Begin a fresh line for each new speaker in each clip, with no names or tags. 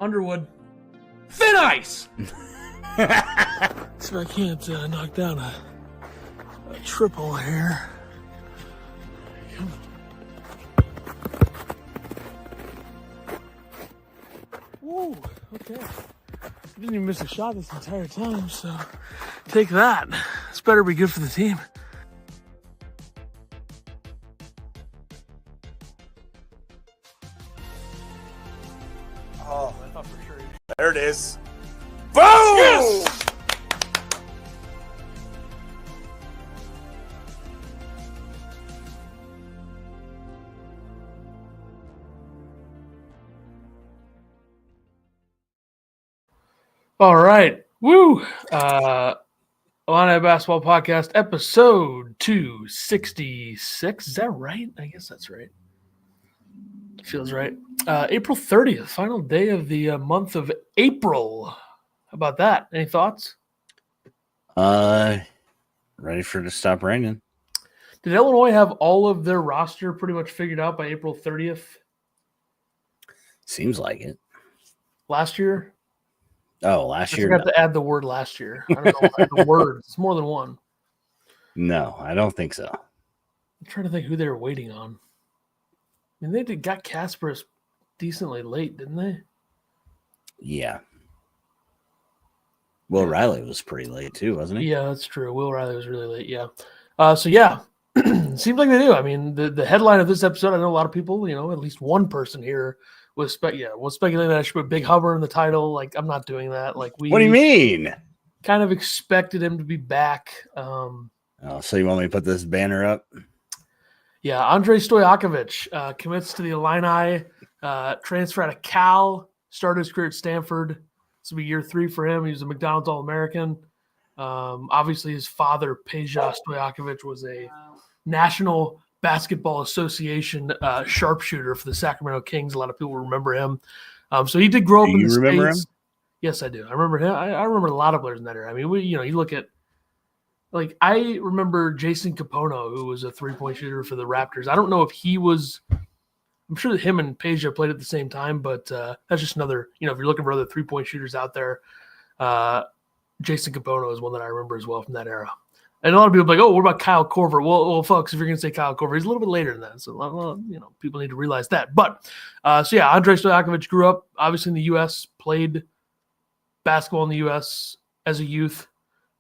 Underwood. Thin ice!
So I can't knock down a triple here. Woo, okay. I didn't even miss a shot this entire time, so take that. This better be good for the team.
Oh,
I thought for sure.
there it is. Boom! Yes!
All right. Woo! Illini Basketball Podcast, episode 266. Is that right? I guess that's right. Feels right. April 30th, final day of the month of April. How about that? Any thoughts?
Ready for it to stop raining.
Did Illinois have all of their roster pretty much figured out by April 30th
Seems like it.
last year?
Oh, last
I
year?
forgot to add the word last year. I don't know the word. It's more than one.
No, I don't think so.
I'm trying to think who they were waiting on. I mean, they got Kasparis decently late, didn't they?
Yeah. Will Riley was pretty late too, wasn't he?
Yeah, that's true. Will Riley was really late, yeah. Seems like they do. I mean, the headline of this episode, I know a lot of people, at least one person here was speculating that I should put Big Hubber in the title. Like, I'm not doing that. Like,
What do you mean?
kind of expected him to be back.
Oh, so you want me to put this banner up?
Yeah, Andrej Stojakovic commits to the Illini, transfer out of Cal, started his career at Stanford. This will be year 3 for him. He was a McDonald's All-American. Obviously, his father, Peja Stoyakovich, was a National Basketball Association sharpshooter for the Sacramento Kings. A lot of people remember him. So he did grow up in the
remember
States.
him?
Yes, I do. I remember him. I remember a lot of players in that era. I mean, you look at, like, I remember Jason Capono, who was a three-point shooter for the Raptors. I don't know if he was – I'm sure that him and Peja played at the same time, but that's just another – if you're looking for other three-point shooters out there, Jason Capono is one that I remember as well from that era. And a lot of people are like, oh, what about Kyle Korver? Well, folks, if you're going to say Kyle Korver, he's a little bit later than that. So, people need to realize that. But, Andrej Stojakovic grew up, obviously, in the U.S., played basketball in the U.S. as a youth.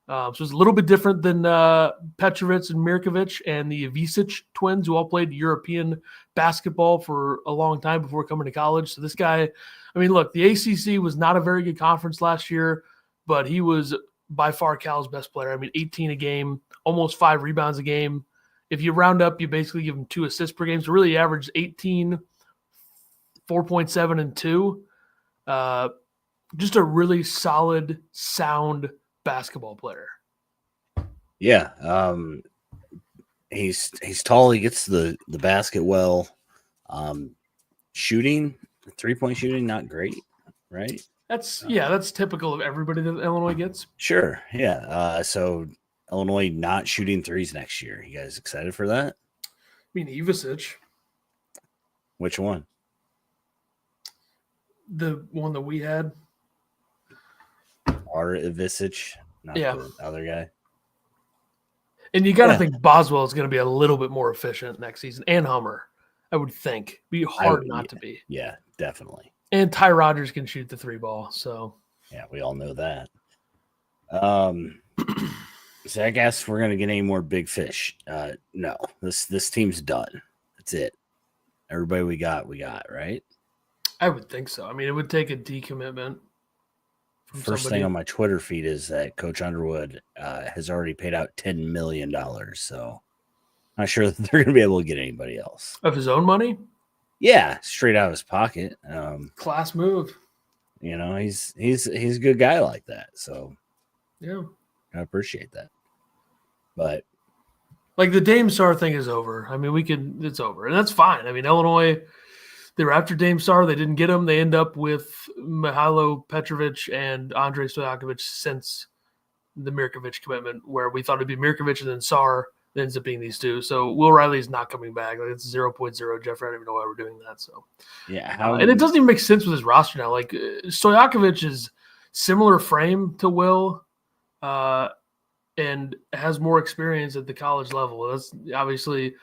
So it's a little bit different than Petrovic and Mirkovic and the Ivisic twins, who all played European basketball for a long time before coming to college. So this guy, I mean, look, the ACC was not a very good conference last year, but he was by far Cal's best player. I mean, 18 a game, almost 5 rebounds a game. If you round up, you basically give him 2 assists per game. So really he averaged 18, 4.7, and 2. Just a really solid, sound basketball player.
Yeah. He's tall. He gets the basket well. Shooting, 3-point shooting, not great, right?
That's typical of everybody that Illinois gets.
Sure. Yeah. So Illinois not shooting threes next year. You guys excited for that?
I mean, Ivisic,
Which one?
the one that we had.
Our Ivisic, not the other guy.
And you got to think Boswell is going to be a little bit more efficient next season, and Hummer, I would think. Be hard not to be.
Yeah, definitely.
And Ty Rodgers can shoot the 3-ball, so.
Yeah, we all know that. So I guess we're going to get any more big fish. No, this team's done. That's it. Everybody we got, right?
I would think so. I mean, it would take a decommitment.
First thing on my Twitter feed is that Coach Underwood has already paid out $10 million. So I'm not sure that they're going to be able to get anybody else.
Of his own money?
Yeah, straight out of his pocket.
Class move.
He's a good guy like that. So
yeah,
I appreciate that. But
like the Dame Sar thing is over. I mean, it's over, and that's fine. I mean, Illinois, they were after Dame Sar. They didn't get him. They end up with Mihailo Petrovic and Andrej Stojakovic since the Mirkovic commitment, where we thought it'd be Mirkovic and then Sar. it ends up being these two. So Will Riley's not coming back. Like, it's 0.0. Jeffrey, I don't even know why we're doing that. So
Yeah,
and it doesn't even make sense with his roster now. Like Stoyakovich is similar frame to Will, and has more experience at the college level. That's obviously,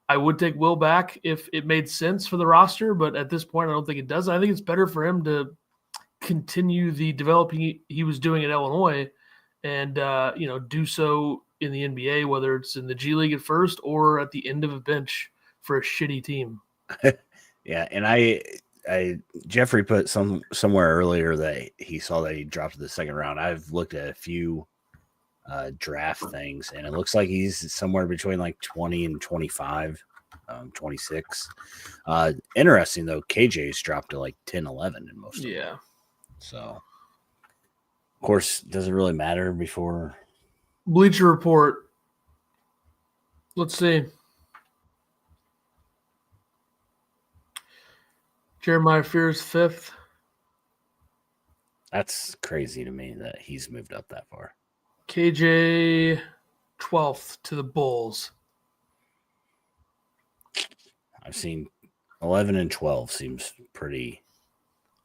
I would take Will back if it made sense for the roster, but at this point, I don't think it does. I think it's better for him to continue the developing he was doing at Illinois, and do so in the NBA, whether it's in the G League at first or at the end of a bench for a shitty team.
Yeah, and I Jeffrey put somewhere earlier that he saw that he dropped to the second round. I've looked at a few draft things, and it looks like he's somewhere between like 20 and 25, 26. Interesting though, KJ's dropped to like 10, 11 in most of them. So of course, does it really matter before
Bleacher Report? Let's see. Jeremiah Fears 5th.
That's crazy to me that he's moved up that far.
KJ 12th to the Bulls.
I've seen 11 and 12 seems pretty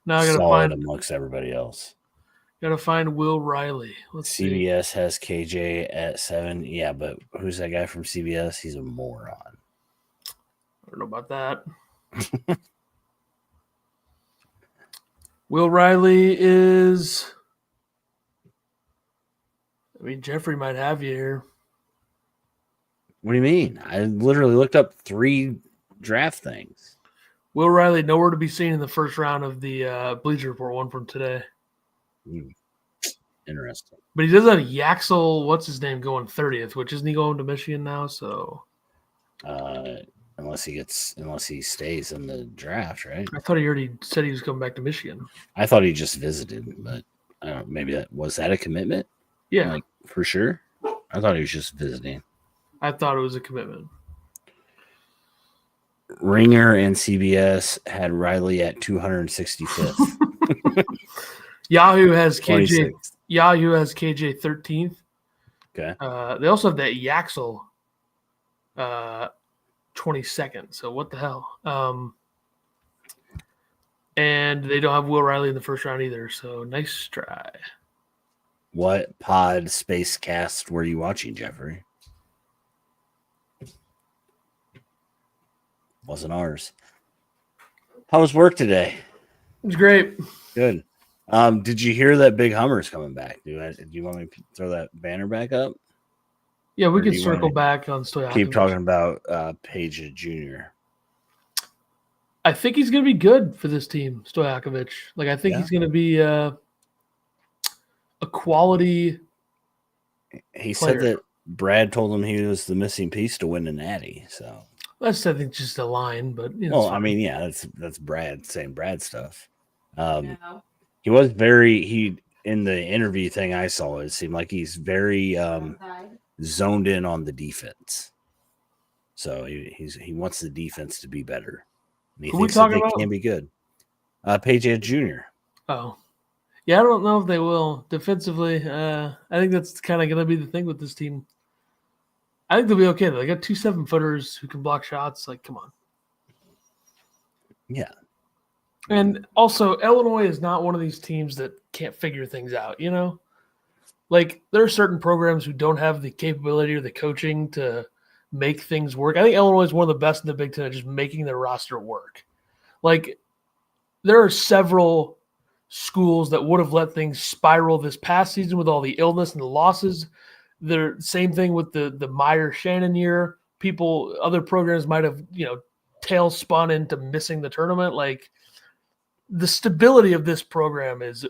now I gotta
solid amongst everybody else.
Gotta find Will Riley. Let's see.
CBS has KJ at 7. Yeah, but who's that guy from CBS? He's a moron.
I don't know about that. Will Riley is... I mean, Jeffrey might have you here.
What do you mean? I literally looked up 3 draft things.
Will Riley nowhere to be seen in the first round of the Bleacher Report one from today.
Interesting.
But he does have Yaxel, what's his name, going 30th, which isn't he going to Michigan now? So
unless he stays in the draft, right?
I thought he already said he was coming back to Michigan.
I thought he just visited, but I don't know, maybe that a commitment?
Yeah.
Like for sure. I thought he was just visiting.
I thought it was a commitment.
Ringer and CBS had Riley at 265th.
Yahoo has KJ.
26th.
Yahoo has KJ 13th.
Okay.
They also have that Yaxel 22nd. So what the hell? And they don't have Will Riley in the first round either. So nice try.
What pod space cast were you watching, Jeffrey? Wasn't ours. How was work today?
It was great.
Good. Did you hear that Big Hummer's coming back? Do you want me to throw that banner back up?
Yeah, we
Or
could
do you
circle
wanna
back on Stoyakovich.
Keep talking about Page Jr.
I think he's going to be good for this team, Stoyakovich. Like, I think he's going to be a quality
He
player.
said that Brad told him he was the missing piece to win the Natty. So
that's, I think, just a line, but
well, I mean, yeah, that's Brad saying Brad stuff. He was very in the interview thing I saw. It seemed like he's very zoned in on the defense. So he wants the defense to be better. And he thinks that they can be good. Page Jr.
Oh, yeah, I don't know if they will defensively. I think that's kind of going to be the thing with this team. I think they'll be okay. They got 2 7-footers who can block shots. Like, come on.
Yeah.
And also, Illinois is not one of these teams that can't figure things out, you know? Like, there are certain programs who don't have the capability or the coaching to make things work. I think Illinois is one of the best in the Big Ten at just making their roster work. Like, there are several schools that would have let things spiral this past season with all the illness and the losses. The same thing with the Meyer-Shannon year. Other programs might have, tail spun into missing the tournament. Like, the stability of this program is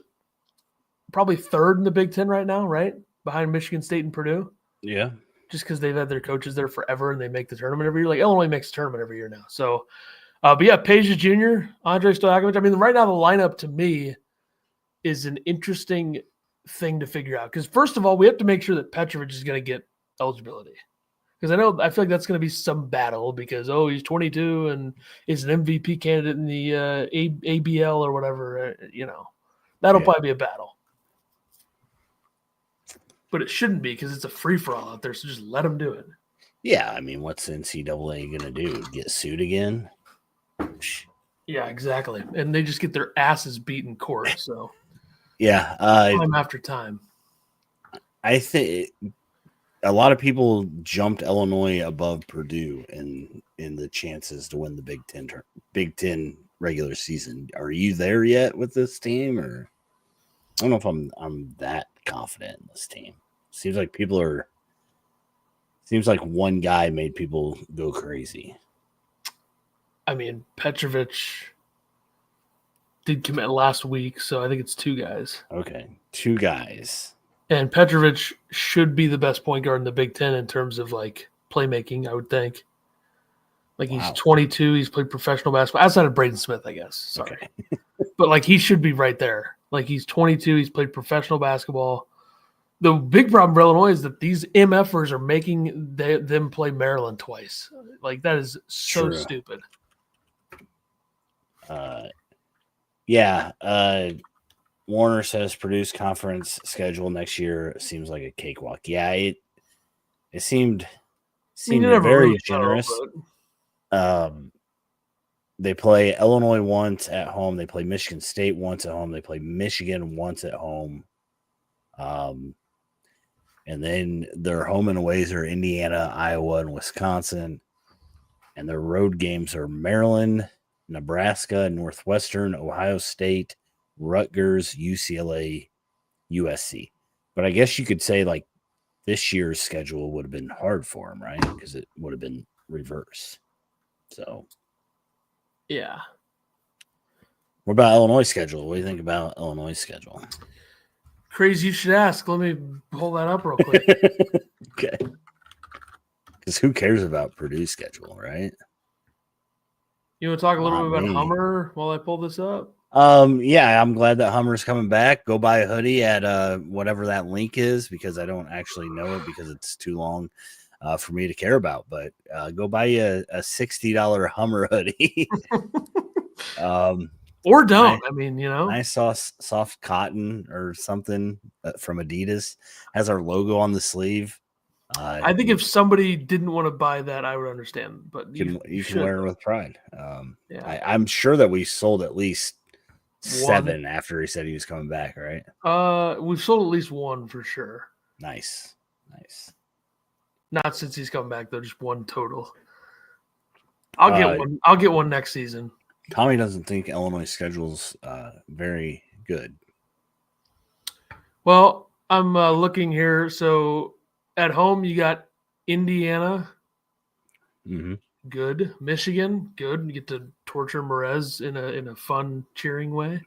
probably third in the Big Ten right now, right? Behind Michigan State and Purdue.
Yeah.
Just because they've had their coaches there forever and they make the tournament every year. Like, Illinois makes the tournament every year now. So, but yeah, Page Jr., Andrej Stojakovic. I mean, right now the lineup to me is an interesting thing to figure out. Because first of all, we have to make sure that Petrovic is going to get eligibility. Because I feel like that's going to be some battle because, he's 22 and is an MVP candidate in the ABL or whatever, That'll probably be a battle. But it shouldn't be because it's a free-for-all out there, so just let them do it.
Yeah, I mean, what's the NCAA going to do? Get sued again?
Yeah, exactly. And they just get their asses beat in court. So
Yeah,
time after time.
I think a lot of people jumped Illinois above Purdue in the chances to win the Big Ten regular season. Are you there yet with this team, or I don't know if I'm that confident in this team. Seems like one guy made people go crazy.
I mean, Petrovich did commit last week, so I think it's 2 guys.
Okay, 2 guys.
And Petrovich should be the best point guard in the Big Ten in terms of like playmaking, I would think. Like he's 22, he's played professional basketball outside of Braden Smith, I guess. Sorry. Okay. But like he should be right there. Like he's 22, he's played professional basketball. The big problem for Illinois is that these MFers are making them play Maryland twice. Like that is so stupid.
Warner says Purdue's conference schedule next year seems like a cakewalk. Yeah, it seemed very generous. They play Illinois once at home. They play Michigan State once at home. They play Michigan once at home. And then their home and aways are Indiana, Iowa, and Wisconsin. And their road games are Maryland, Nebraska, Northwestern, Ohio State, Rutgers, UCLA, USC. But I guess you could say like this year's schedule would have been hard for them, right? Because it would have been reversed. So,
yeah.
What about Illinois' schedule? What do you think about Illinois' schedule?
Crazy you should ask. Let me pull that up real quick.
Okay. Because who cares about Purdue's schedule, right?
You want to talk a little bit about Hummer while I pull this up?
Yeah, I'm glad that Hummer's coming back. Go buy a hoodie at whatever that link is, because I don't actually know it because it's too long for me to care about. But go buy a $60 Hummer hoodie.
Or don't. I mean, you know.
Nice soft cotton or something from Adidas. Has our logo on the sleeve.
I think if somebody didn't want to buy that, I would understand. But you
can wear it with pride.
Yeah.
I'm sure that we sold at least 7 after he said he was coming back, right?
We've sold at least 1 for sure.
Nice.
Not since he's come back though, just 1 total. I'll get one. I'll get one next season.
Tommy doesn't think Illinois' schedule's very good.
Well, I'm looking here. So at home, you got Indiana.
Mm-hmm.
Good. Michigan, good. You get to torture Merez in a fun, cheering way.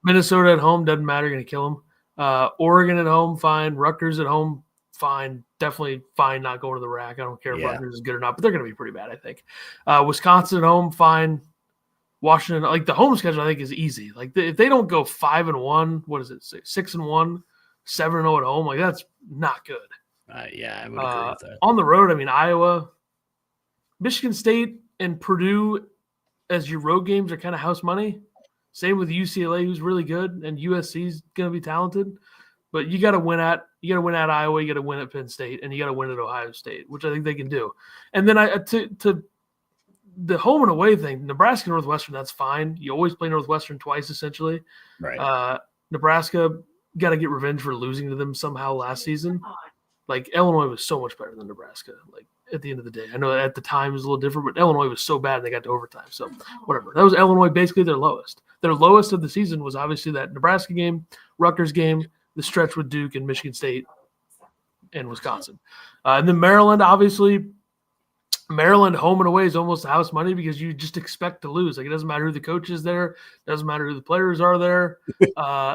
Minnesota at home, doesn't matter. You're going to kill him. Oregon at home, fine. Rutgers at home, fine. Definitely fine not going to the rack. I don't care if Rutgers is good or not, but they're going to be pretty bad, I think. Wisconsin at home, fine. Washington, like the home schedule, I think is easy. Like if they don't go 5-1, what is it? 6-1, 7-0 at home, like that's not good.
Yeah, I would agree with that.
On the road, I mean Iowa, Michigan State, and Purdue as your road games are kind of house money. Same with UCLA, who's really good, and USC's going to be talented. But you got to win at Iowa, you got to win at Penn State, and you got to win at Ohio State, which I think they can do. And then to the home and away thing, Nebraska, Northwestern, that's fine. You always play Northwestern twice, essentially.
Right.
Nebraska got to get revenge for losing to them somehow last season. Like, Illinois was so much better than Nebraska, like, at the end of the day. I know at the time it was a little different, but Illinois was so bad they got to overtime. So, whatever. That was Illinois basically their lowest. Their lowest of the season was obviously that Nebraska game, Rutgers game, the stretch with Duke and Michigan State and Wisconsin. And then Maryland, obviously, Maryland home and away is almost house money because you just expect to lose. Like, it doesn't matter who the coach is there. It doesn't matter who the players are there.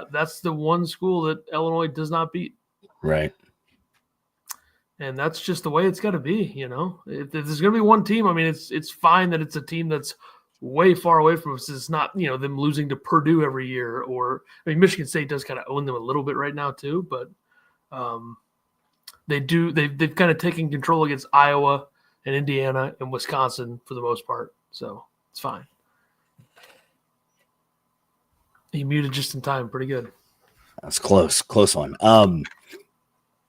That's the one school that Illinois does not beat.
Right.
And that's just the way it's got to be, you know. If there's going to be one team, I mean, it's fine that it's a team that's way far away from us. It's not, you know, them losing to Purdue every year. Or, I mean, Michigan State does kind of own them a little bit right now too. But they've kind of taken control against Iowa and Indiana and Wisconsin for the most part. So it's fine. He muted just in time. Pretty good.
That's close one.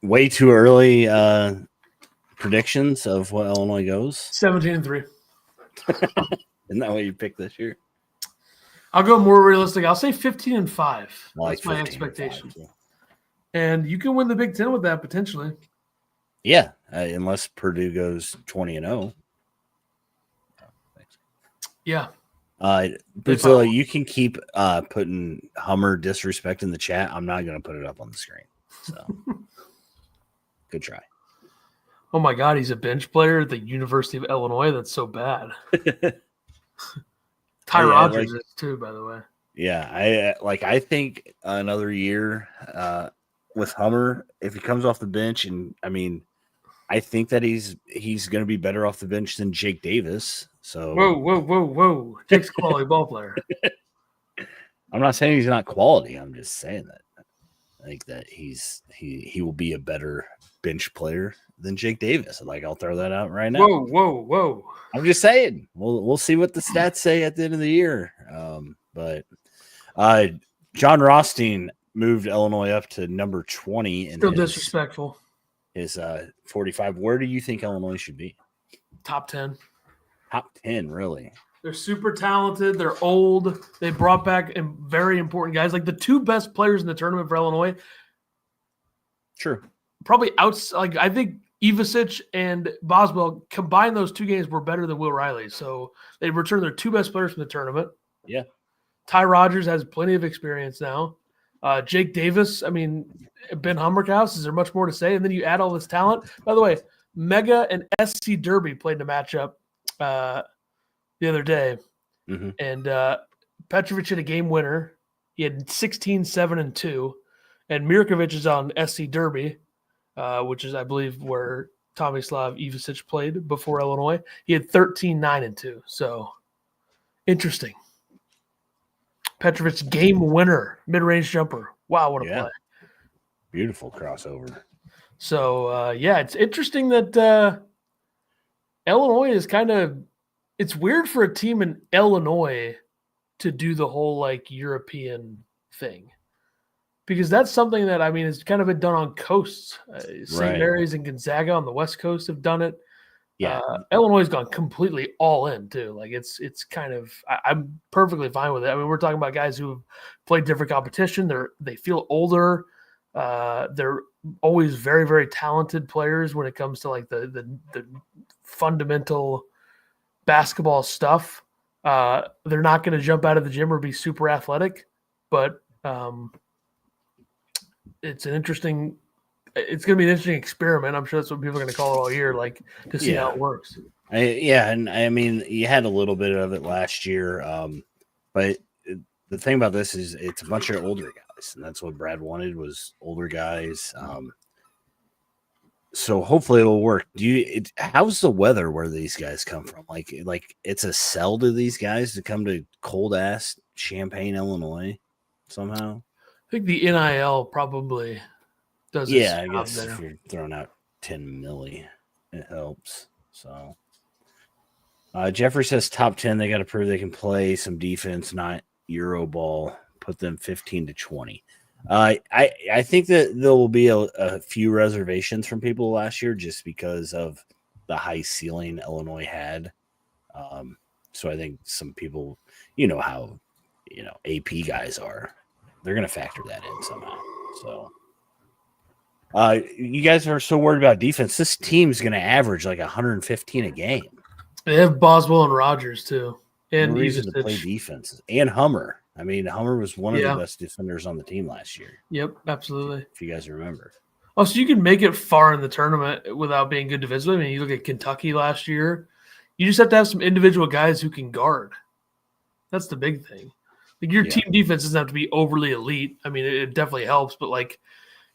Way too early predictions of what Illinois goes?
17-3.
Isn't that what you picked this year?
I'll go more realistic. I'll say 15-5.
Like
That's my
15-5,
expectation.
yeah.
And you can win the Big Ten with that potentially.
Yeah, unless Purdue goes 20-0.
Yeah.
Brazilla, you can keep putting Hummer disrespect in the chat. I'm not going to put it up on the screen. So, good try.
Oh my God, he's a bench player at the University of Illinois. That's so bad. Ty Rogers is too, by the way.
Yeah, I think another year with Hummer, if he comes off the bench, and I mean, I think that he's going to be better off the bench than Jake Davis. So
whoa! Jake's a quality ball player.
I'm not saying he's not quality. I'm just saying that I think that he will be a better bench player than Jake Davis. Like, I'll throw that out right now.
Whoa! I'm
just saying. We'll see what the stats say at the end of the year. But John Rothstein moved Illinois up to number 20 and
still disrespectful.
His 45. Where do you think Illinois should be?
Top 10.
Top 10, really?
They're super talented. They're old. They brought back very important guys. Like the two best players in the tournament for Illinois.
True.
Probably outside. Like I think Ivicic and Boswell combined those two games were better than Will Riley. So they returned their two best players from the tournament.
Yeah.
Ty Rogers has plenty of experience now. Jake Davis, I mean, Ben Humberkaus, is there much more to say? And then you add all this talent. By the way, Mega and SC Derby played in a matchup the other day.
Mm-hmm.
And Petrovic hit a game winner. He had 16, 7, and 2. And Mirkovic is on SC Derby, which is, I believe, where Tomislav Ivicic played before Illinois. He had 13, 9, and 2. So, interesting. Petrovic game winner, mid-range jumper. Wow, what a play.
Beautiful crossover.
So, it's interesting that Illinois is kind of – it's weird for a team in Illinois to do the whole, like, European thing. Because that's something that, I mean, has kind of been done on coasts. St. Mary's and Gonzaga on the West Coast have done it.
Yeah.
Illinois has gone completely all in, too. Like, it's kind of – I'm perfectly fine with it. I mean, we're talking about guys who have played different competition. They feel older. They're always very, very talented players when it comes to, like, the fundamental basketball stuff. They're not going to jump out of the gym or be super athletic, but it's going to be an interesting experiment. I'm sure that's what people are going to call it all year, like to see how it works.
And I mean, you had a little bit of it last year, but the thing about this is it's a bunch of older guys, and that's what Brad wanted was older guys. So hopefully it'll work. How's the weather where these guys come from? Like it's a sell to these guys to come to cold ass Champaign, Illinois, somehow.
I think the NIL probably does.
Yeah, I guess if you're throwing out 10 milli, it helps. So Jeffrey says top 10. They got to prove they can play some defense, not Euro ball. Put them 15 to 20. I think that there will be a few reservations from people last year just because of the high ceiling Illinois had. So I think some people, how AP guys are, they're going to factor that in somehow. So you guys are so worried about defense. This team's going to average like 115 a game.
They have Boswell and Rogers too, and
reason to play defense and Hummer. I mean, Hummer was one of the best defenders on the team last year.
Yep, absolutely.
If you guys remember.
Oh, so you can make it far in the tournament without being good defensively. I mean, you look at Kentucky last year. You just have to have some individual guys who can guard. That's the big thing. Like your team defense doesn't have to be overly elite. I mean, it definitely helps, but like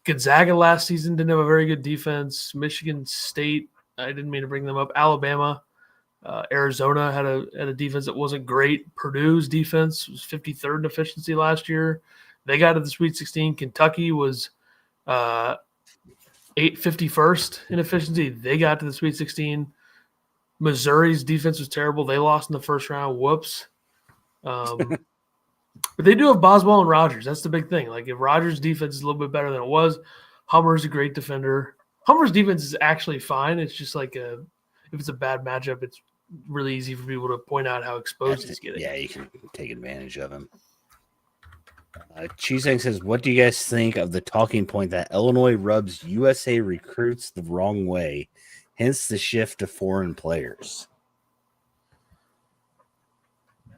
Gonzaga last season didn't have a very good defense. Michigan State, I didn't mean to bring them up. Alabama. Arizona had a defense that wasn't great. Purdue's defense was 53rd in efficiency last year. They got to the Sweet 16. Kentucky was 51st in efficiency. They got to the Sweet 16. Missouri's defense was terrible. They lost in the first round. Whoops. But they do have Boswell and Rogers. That's the big thing. Like if Rogers' defense is a little bit better than it was, Hummer's a great defender. Humber's defense is actually fine. It's just like if it's a bad matchup, it's really easy for people to point out how exposed he's getting.
Yeah, you can take advantage of him. Cheesang says, what do you guys think of the talking point that Illinois rubs USA recruits the wrong way, hence the shift to foreign players?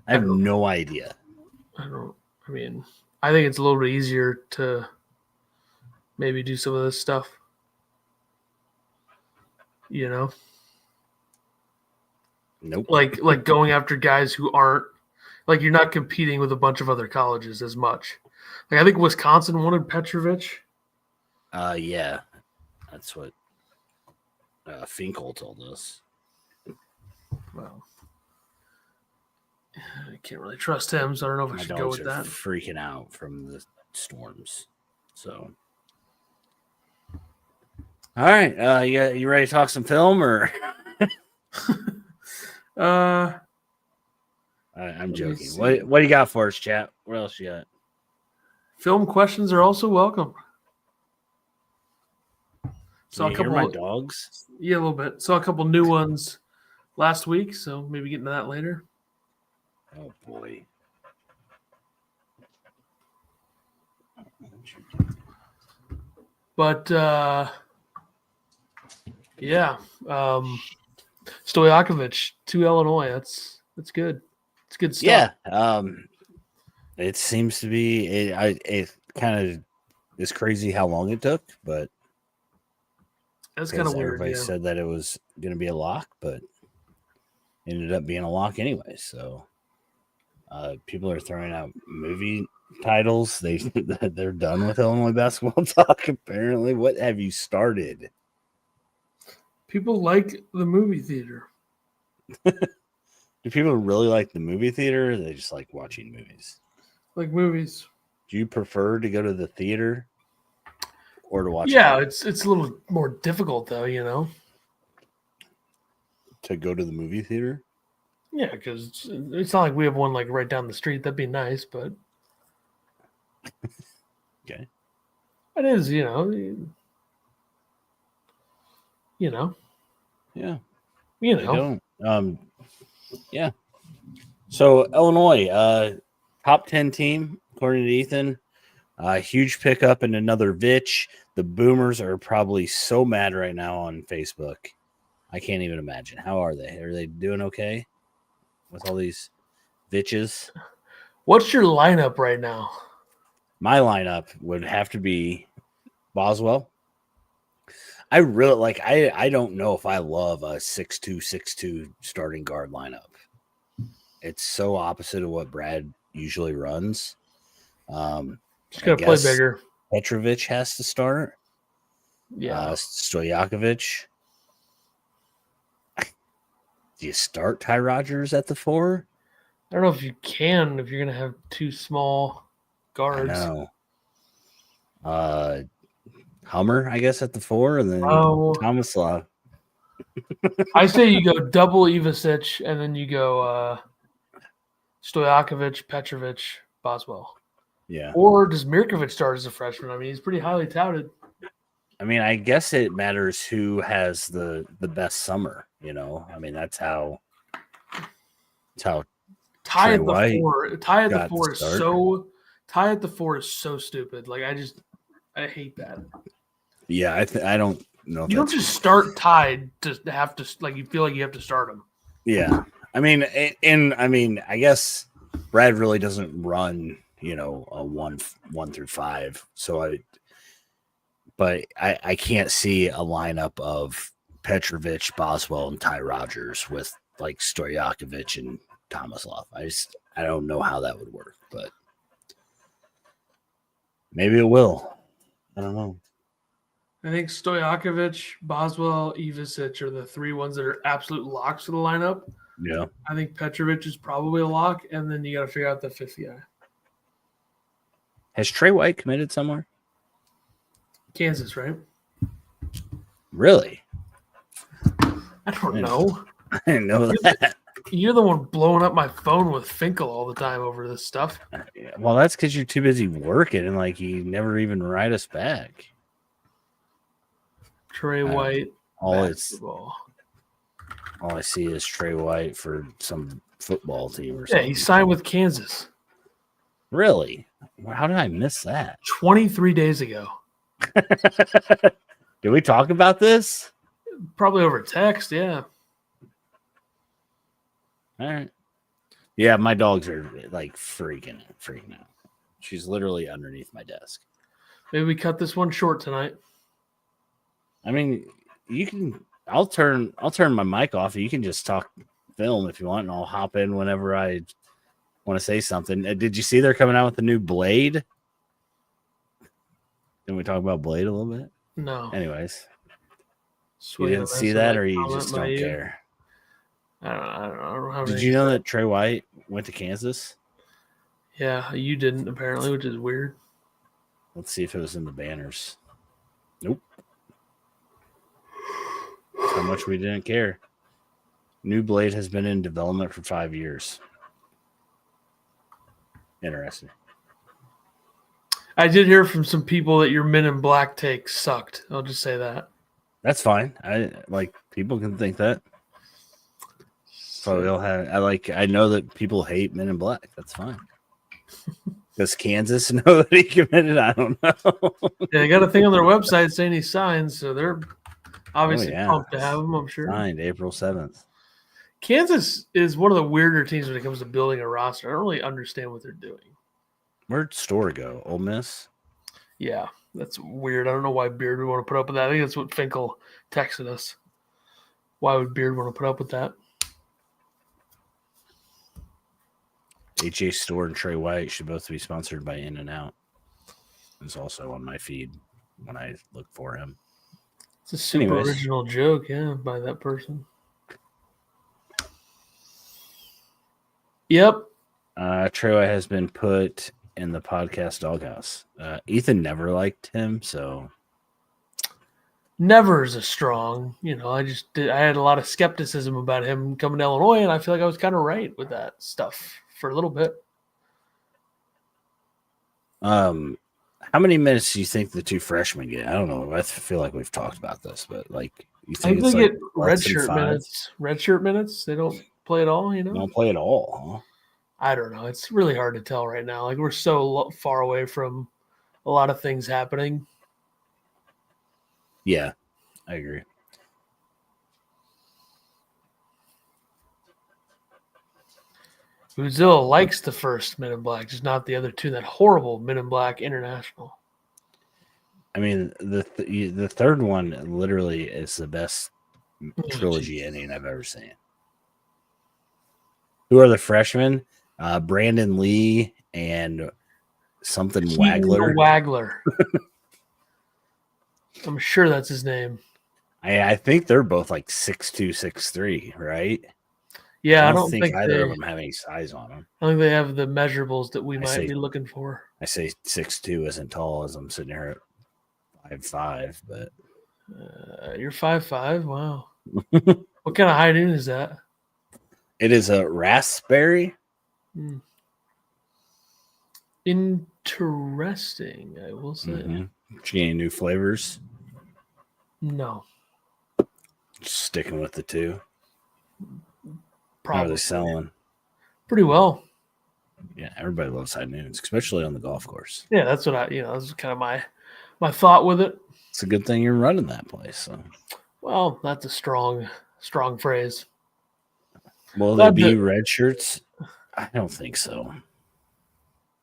I have no idea.
I think it's a little bit easier to maybe do some of this stuff. You know?
Nope.
Like going after guys who aren't, like, you're not competing with a bunch of other colleges as much. Like, I think Wisconsin wanted Petrovich.
Yeah. That's what Finkel told us.
Well, I can't really trust him, so I don't know if I should go with that.
Freaking out from the storms. So, all right, you ready to talk some film or? I'm joking. What do you got for us, chat? What else you got?
Film questions are also welcome.
Saw a couple of my dogs.
Yeah, a little bit. Saw a couple new ones last week, so maybe get into that later.
Oh boy.
But yeah, Stoyakovich to Illinois. That's good. It's good stuff.
Yeah. It seems to be it kind of is crazy how long it took, but
that's kind of weird.
Everybody said that it was going to be a lock, but it ended up being a lock anyway. So people are throwing out movie titles. They're done with Illinois basketball talk. Apparently, what have you started?
People like the movie theater.
Do people really like the movie theater? Or they just like watching movies?
Like movies.
Do you prefer to go to the theater or to watch?
Yeah, it's a little more difficult though, you know.
To go to the movie theater?
Yeah, because it's not like we have one like right down the street. That'd be nice, but
okay,
it is, you know. Yeah,
you know. Yeah. So Illinois, top 10 team according to Ethan. Huge pickup and another Vitch. The Boomers are probably so mad right now on Facebook. I can't even imagine. How are they? Are they doing okay with all these Vitches?
What's your lineup right now?
My lineup would have to be Boswell. I really like. I don't know if I love a 6'2" starting guard lineup. It's so opposite of what Brad usually runs.
Just gotta play bigger.
Petrovich has to start.
Yeah.
Stoyakovich. Do you start Ty Rogers at the 4?
I don't know if you can if you're gonna have two small guards.
I know. Hummer, I guess, at the 4, and then Tomislav.
I say you go double Ivasic, and then you go Stoyakovich, Petrovich, Boswell.
Yeah.
Or does Mirkovic start as a freshman? I mean, he's pretty highly touted.
I mean, I guess it matters who has the best summer. You know, I mean, that's how.
Tie at the 4. Tie at the 4 is so. Tie at the 4 is so stupid. Like I hate that.
Yeah, I don't know.
You don't just start tied to have to, like, you feel like you have to start them.
Yeah, I mean, I guess Brad really doesn't run, you know, a 1 through 5. So I can't see a lineup of Petrovich, Boswell, and Ty Rogers with like Stoyakovich and Tomislav. I don't know how that would work, but maybe it will. I don't know.
I think Stoyakovich, Boswell, Ivasic are the 3 ones that are absolute locks for the lineup.
Yeah.
I think Petrovich is probably a lock, and then you got to figure out the 5th guy.
Has Trey White committed somewhere?
Kansas, right?
Really?
I don't know.
I didn't know that.
You're the one blowing up my phone with Finkel all the time over this stuff.
Well, that's because you're too busy working and like you never even write us back.
Trey White.
All
basketball.
all I see is Trey White for some football team or
Yeah,
something.
he signed with Kansas
Really? How did I miss that?
23 days ago.
Did we talk about this?
Probably over text, yeah.
All right. Yeah, my dogs are like freaking out. She's literally underneath my desk.
Maybe we cut this one short tonight.
I mean, you can. I'll turn my mic off. You can just talk film if you want, and I'll hop in whenever I want to say something. Did you see they're coming out with the new Blade? Didn't we talk about Blade a little bit?
No.
Anyways,
Swing
you didn't see that, or you just don't care?
I don't know how
Did you know that Trey White went to Kansas?
Yeah, you didn't apparently, which is weird.
Let's see if it was in the banners. Nope. That's how much we didn't care. New Blade has been in development for 5 years. Interesting.
I did hear from some people that your Men in Black take sucked. I'll just say that.
That's fine. I like people can think that. So they'll have. I know that people hate Men in Black. That's fine. Does Kansas know that he committed? I don't know.
Yeah, they got a thing on their website saying he signed, so they're obviously pumped to have him, I'm sure.
Signed April 7th.
Kansas is one of the weirder teams when it comes to building a roster. I don't really understand what they're doing.
Where'd Store go? Ole Miss?
Yeah, that's weird. I don't know why Beard would want to put up with that. I think that's what Finkel texted us. Why would Beard want to put up with that?
H.A. Store and Trey White should both be sponsored by In-N-Out. It's also on my feed when I look for him.
It's a super original joke, yeah, by that person. Yep.
Trey White has been put in the podcast doghouse. Ethan never liked him, so
never is a strong. I had a lot of skepticism about him coming to Illinois, and I feel like I was kind of right with that stuff for a little bit.
How many minutes do you think the two freshmen get? I don't know. I feel like we've talked about this, but you think
they get redshirt minutes. Redshirt minutes. They don't play at all.
Don't play at all, huh?
I don't know. It's really hard to tell right now. We're so far away from a lot of things happening.
Yeah, I agree.
Uzilla likes the first Men in Black, just not the other two. That horrible Men in Black International.
I mean, the third one literally is the best trilogy ending I've ever seen. Who are the freshmen? Brandon Lee and something Wagler.
Wagler. I'm sure that's his name.
I think they're both 6'2", 6'3", right?
Yeah,
I don't think either of them have any size on them.
I think they have the measurables that we might be looking for.
I say 6'2" isn't tall as I'm sitting here at 5'5", but
you're 5'5". Wow. What kind of high noon is that?
It is a raspberry.
Interesting, I will say.
Mm-hmm. Did you get any new flavors?
No.
Just sticking with the two.
Probably.
How are they selling?
Pretty well.
Yeah, everybody loves high noons, especially on the golf course.
Yeah, that's what that's kind of my thought with it.
It's a good thing you're running that place. So.
Well, that's a strong phrase.
Will they be red shirts? I don't think so.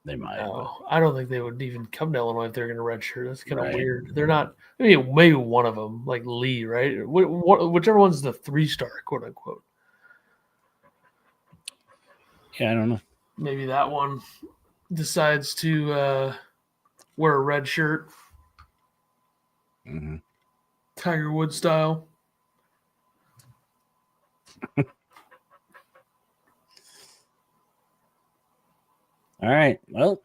They might.
No, I don't think they would even come to Illinois if they're going to redshirt. That's kind of weird. They're not. I mean, maybe one of them, like Lee, right? Whichever one's the 3-star, quote unquote.
Yeah, I don't know.
Maybe that one decides to wear a red shirt, Tiger Woods style.
All right. Well,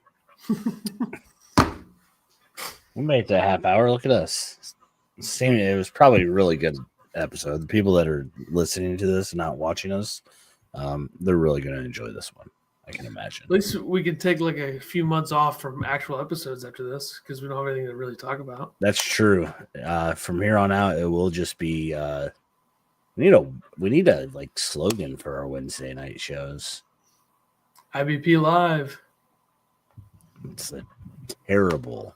we made it a half hour. Look at us. It was probably a really good episode. The people that are listening to this and not watching us, they're really going to enjoy this one. I can imagine.
At least we could take like a few months off from actual episodes after this because we don't have anything to really talk about.
That's true. From here on out, it will just be. We need a like slogan for our Wednesday night shows.
IBP Live.
It's a terrible.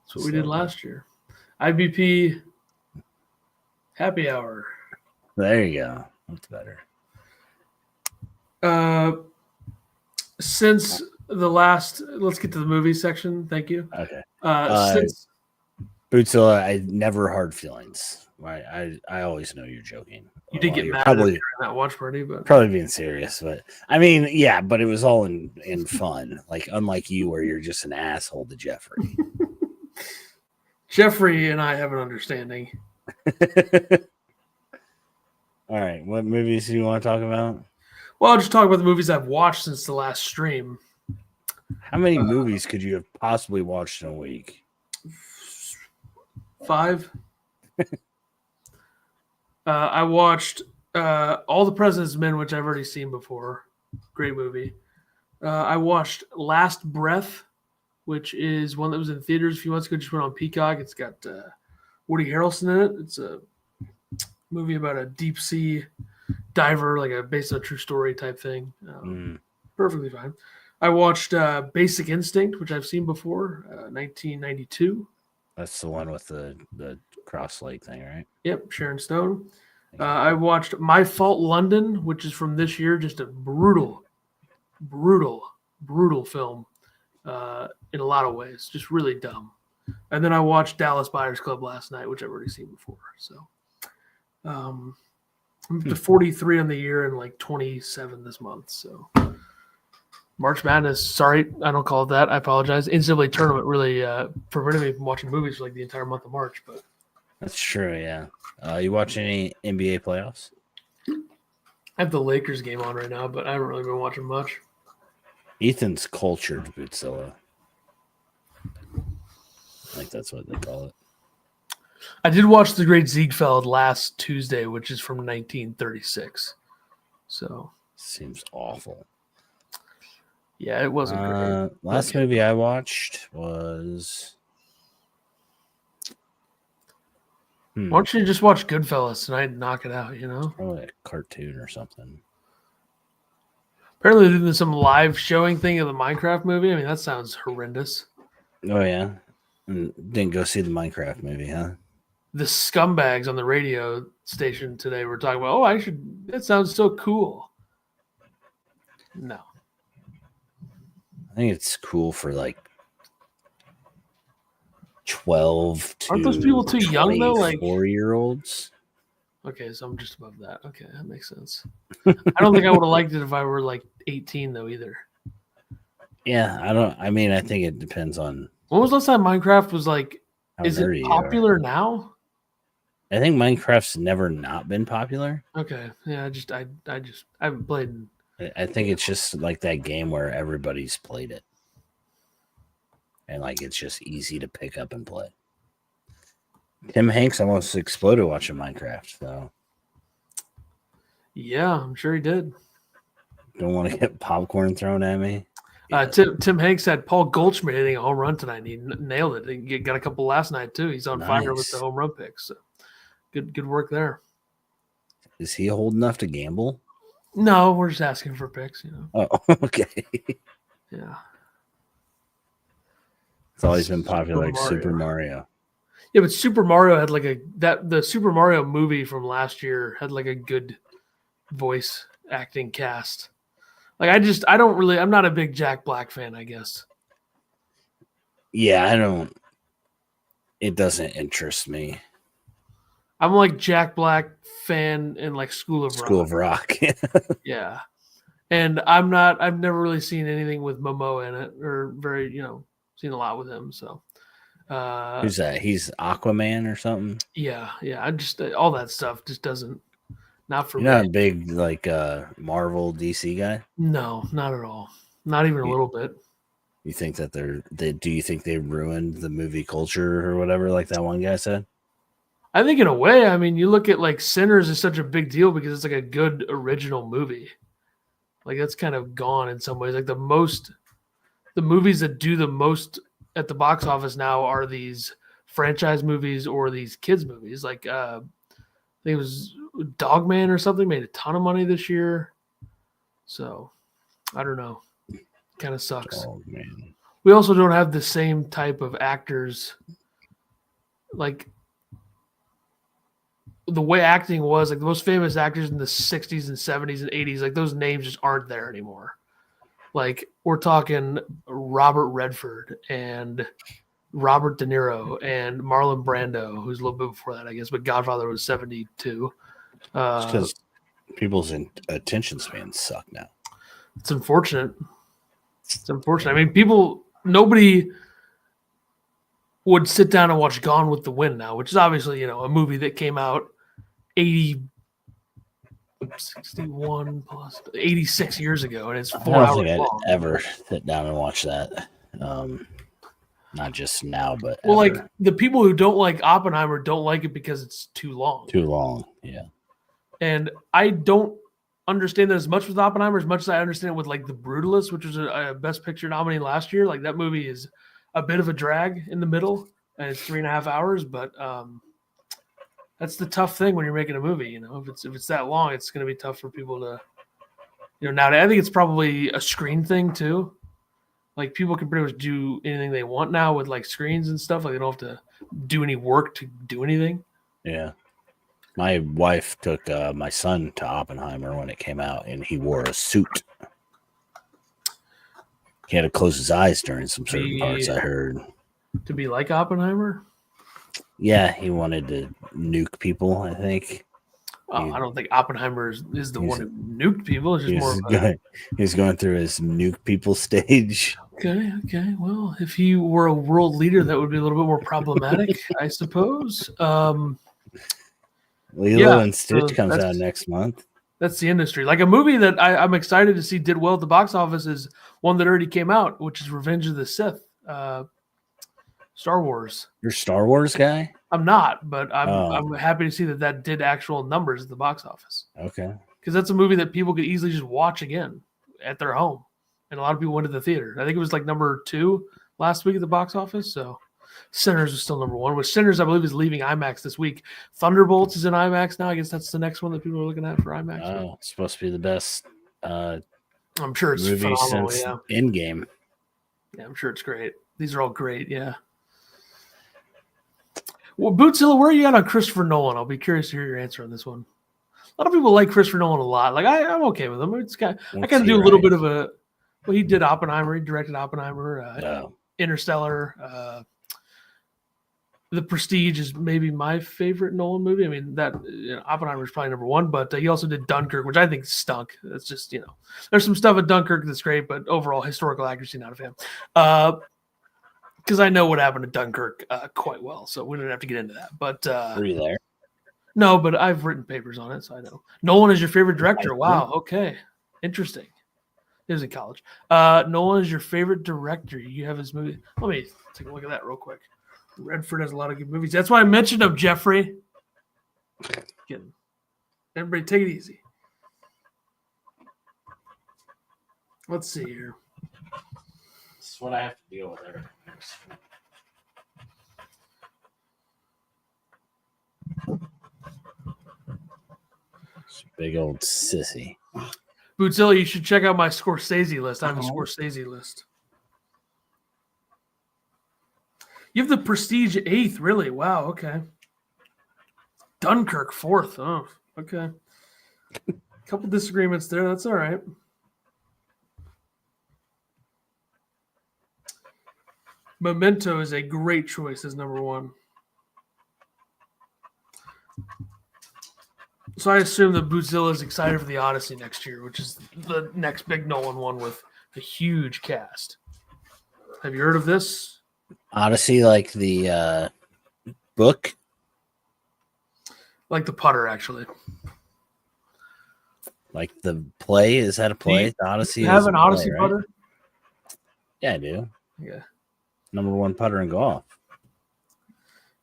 That's what we did last year. IBP Happy Hour.
There you go. That's better.
Since the last, let's get to the movie section. Thank you.
Okay.
Since
Bootzilla, I never hard feelings. I always know you're joking.
you did get
You're
mad
probably
at that watch party, but
probably being serious, but I mean, yeah, but it was all in fun. Like unlike you, where you're just an asshole to Jeffrey.
Jeffrey and I have an understanding.
All right, what movies do you want to talk about?
Well, I'll just talk about the movies I've watched since the last stream.
How many movies could you have possibly watched in a week?
5. I watched All the President's Men, which I've already seen before. Great movie. I watched Last Breath, which is one that was in theaters a few months ago. Just went on Peacock. It's got Woody Harrelson in it. It's a movie about a deep sea diver, like a based on a true story type thing. Perfectly fine. I watched Basic Instinct, which I've seen before, 1992.
That's the one with the cross leg thing, right?
Yep, Sharon Stone. I watched My Fault London, which is from this year. Just a brutal film in a lot of ways. Just really dumb. And then I watched Dallas Buyers Club last night, which I've already seen before. So I'm up to 43 on the year and like 27 this month. So March Madness, sorry, I don't call it that. I apologize. NCAA tournament really prevented me from watching movies for like the entire month of March. But
That's true, yeah. You watch any NBA playoffs?
I have the Lakers game on right now, but I haven't really been watching much.
Ethan's cultured Bootzilla. I think that's what they call it.
I did watch The Great Ziegfeld last Tuesday, which is from 1936. So
Seems awful.
yeah, it wasn't great.
Last movie I watched was.
Why don't you just watch Goodfellas tonight and knock it out, you know?
Probably a cartoon or something.
Apparently they're doing some live showing thing of the Minecraft movie. I mean, that sounds horrendous.
Oh, yeah? Didn't go see the Minecraft movie, huh?
The scumbags on the radio station today were talking about, that sounds so cool. No.
I think it's cool for like 12 to
Aren't those people too young, though? Like
4-year-olds.
Okay, so I'm just above that. Okay, that makes sense. I don't think I would have liked it if I were like 18, though, either.
Yeah, I think it depends on.
When was the last time Minecraft was like,
how
is it
nerdy you
popular
are.
now?
I think Minecraft's never not been popular.
Okay, yeah, I haven't played.
I think it's just like that game where everybody's played it. And like it's just easy to pick up and play. Tim Hanks almost exploded watching Minecraft, though.
Yeah, I'm sure he did.
Don't want to get popcorn thrown at me.
Tim Hanks had Paul Goldschmidt hitting a home run tonight, and he nailed it. He got a couple last night too. He's on fire with the home run picks. So good work there.
Is he old enough to gamble?
No, we're just asking for picks, you know.
Oh, okay.
Yeah.
It's always been popular, like Super Mario.
Yeah, but Super Mario had like the Super Mario movie from last year had like a good voice acting cast. Like I'm not a big Jack Black fan, I guess.
Yeah, it doesn't interest me.
I'm like Jack Black fan in like School of Rock. Yeah. And I've never really seen anything with Momoa in it, or seen a lot with him. So
who's that? He's Aquaman or something?
Yeah. I just all that stuff just doesn't, not for me.
You're not a big like Marvel DC guy?
No, not at all. Not even a little bit.
You think that do you think they ruined the movie culture or whatever, like that one guy said?
I think in a way, I mean, you look at like Sinners is such a big deal because it's like a good original movie. Like that's kind of gone in some ways. Like the movies that do the most at the box office now are these franchise movies or these kids movies. Like I think it was Dogman or something made a ton of money this year. So I don't know. Kind of sucks.
Oh man.
We also don't have the same type of actors. Like the way acting was, like the most famous actors in the 60s and 70s and 80s, like those names just aren't there anymore. Like we're talking Robert Redford and Robert De Niro and Marlon Brando, who's a little bit before that, I guess, but Godfather was 72.
It's because people's attention spans suck now.
It's unfortunate. It's unfortunate. I mean, nobody would sit down and watch Gone with the Wind now, which is obviously, a movie that came out 61 plus 86 years ago, and it's 4
I don't
hours
think I'd
long.
ever sit down and watch that. Not just now, but
Well,
ever.
like the people who don't like Oppenheimer don't like it because it's too long.
Too long. Yeah.
And I don't understand that as much with Oppenheimer as much as I understand it with like The Brutalist, which was a Best Picture nominee last year. Like that movie is a bit of a drag in the middle, and it's 3.5 hours. But that's the tough thing when you're making a movie. If it's that long, it's going to be tough for people to, now I think it's probably a screen thing too. Like people can pretty much do anything they want now with like screens and stuff. Like they don't have to do any work to do anything.
Yeah. My wife took my son to Oppenheimer when it came out, and he wore a suit. He had to close his eyes during some certain parts, I heard.
To be like Oppenheimer?
Yeah, he wanted to nuke people, I think.
I don't think Oppenheimer is the one who nuked people. It's just more of
he's going through his nuke people stage.
Okay. Well, if he were a world leader, that would be a little bit more problematic, I suppose.
Lilo and Stitch comes out next month.
That's the industry. Like a movie that I'm excited to see did well at the box office is one that already came out, which is Revenge of the Sith, Star Wars.
You're a Star Wars guy?
I'm not, but I'm happy to see that did actual numbers at the box office.
Okay.
Because that's a movie that people could easily just watch again at their home. And a lot of people went to the theater. I think it was like number 2 last week at the box office. So Sinners was still number 1. Which Sinners, I believe, is leaving IMAX this week. Thunderbolts is in IMAX now. I guess that's the next one that people are looking at for IMAX.
Oh, it's supposed to be the best
I'm sure it's
movie
phenomenal.
since
Yeah.
Endgame.
Yeah, I'm sure it's great. These are all great. Yeah. Well, Bootzilla, where are you at on Christopher Nolan? I'll be curious to hear your answer on this one. A lot of people like Christopher Nolan a lot. Like I'm okay with him. I kind of do a little bit of a. Well, he did Oppenheimer. He directed Oppenheimer. Interstellar. The Prestige is maybe my favorite Nolan movie. I mean, Oppenheimer is probably number 1, but he also did Dunkirk, which I think stunk. It's just, there's some stuff at Dunkirk that's great, but overall historical accuracy, not a fan. Because I know what happened to Dunkirk quite well, so we don't have to get into that. But
were you there?
No, but I've written papers on it, so I know. Nolan is your favorite director. Wow. Okay. Interesting. He was in college. Nolan is your favorite director. You have his movie. Let me take a look at that real quick. Redford has a lot of good movies. That's why I mentioned him, Jeffrey. Kidding. Everybody take it easy. Let's see here.
This is what I have to deal with there. Big old sissy.
Bootzilla, you should check out my Scorsese list. I have a Scorsese list. You have the Prestige 8th, really? Wow, okay. Dunkirk 4th. Oh, okay. A couple disagreements there. That's all right. Memento is a great choice as number 1. So I assume that Bootzilla is excited for the Odyssey next year, which is the next big Nolan one with a huge cast. Have you heard of this?
Odyssey, like the book?
Like the putter, actually.
Like the play? Is that a play? The Odyssey
you have
is
an
a
Odyssey
play,
putter?
Right? Yeah, I do.
Yeah.
Number 1 putter in golf.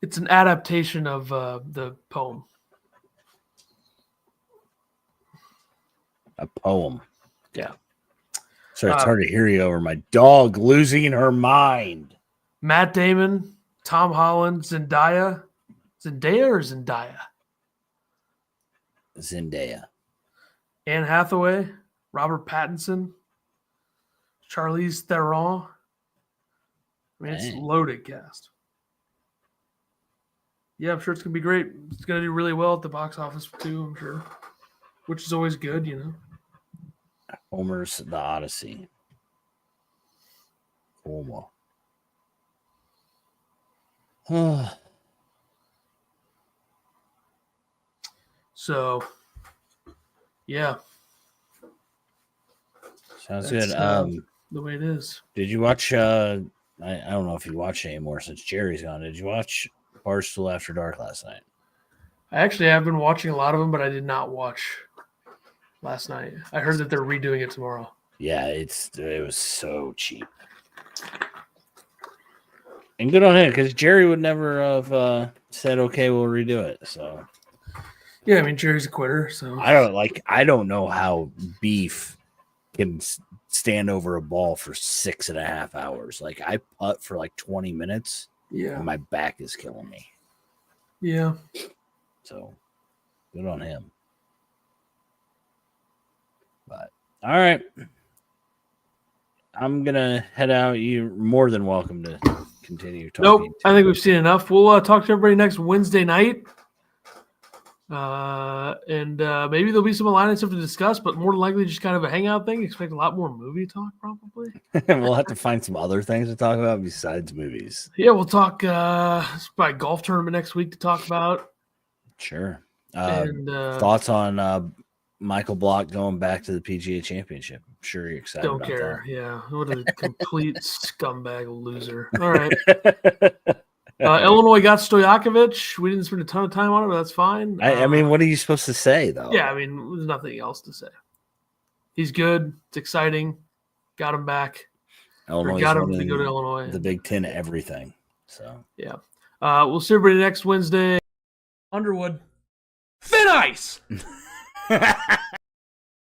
It's an adaptation of the poem.
A poem.
Yeah.
So it's hard to hear you over my dog losing her mind.
Matt Damon, Tom Holland, Zendaya. Zendaya or Zendaya?
Zendaya.
Anne Hathaway, Robert Pattinson, Charlize Theron. I mean, it's loaded cast. Yeah, I'm sure it's going to be great. It's going to do really well at the box office, too, I'm sure. Which is always good, you know.
Homer's The Odyssey. Homer.
So, yeah.
Sounds
That's,
good.
The way it is.
Did you watch? I don't know if you watched anymore since Jerry's gone. Did you watch Barstool After Dark last night?
I actually have been watching a lot of them, but I did not watch last night. I heard that they're redoing it tomorrow.
Yeah, it was so cheap. And good on him, because Jerry would never have said, "Okay, we'll redo it." So,
yeah, I mean Jerry's a quitter. So
I don't know how beef can stand over a ball for 6.5 hours. Like I putt for like 20 minutes.
Yeah,
and my back is killing me.
Yeah.
So, good on him. But all right, I'm gonna head out. You're more than welcome to continue talking.
Nope, I think we've seen enough. We'll talk to everybody next Wednesday night. And maybe there'll be some Illini stuff to discuss, but more than likely just kind of a hangout thing. Expect a lot more movie talk, probably.
We'll have to find some other things to talk about besides movies.
Yeah, we'll talk probably golf tournament next week to talk about.
Sure.
And
thoughts on Michael Block going back to the PGA Championship? I'm sure you're excited.
Don't
about
care.
That.
Yeah, what a complete scumbag loser. All right. Illinois got Stoyakovich. We didn't spend a ton of time on it, but that's fine.
I mean, what are you supposed to say, though?
Yeah, I mean, there's nothing else to say. He's good. It's exciting. Got him back.
Illinois
got him to go to Illinois.
The Big Ten, everything. So
yeah. We'll see everybody next Wednesday. Underwood.
Thin ice!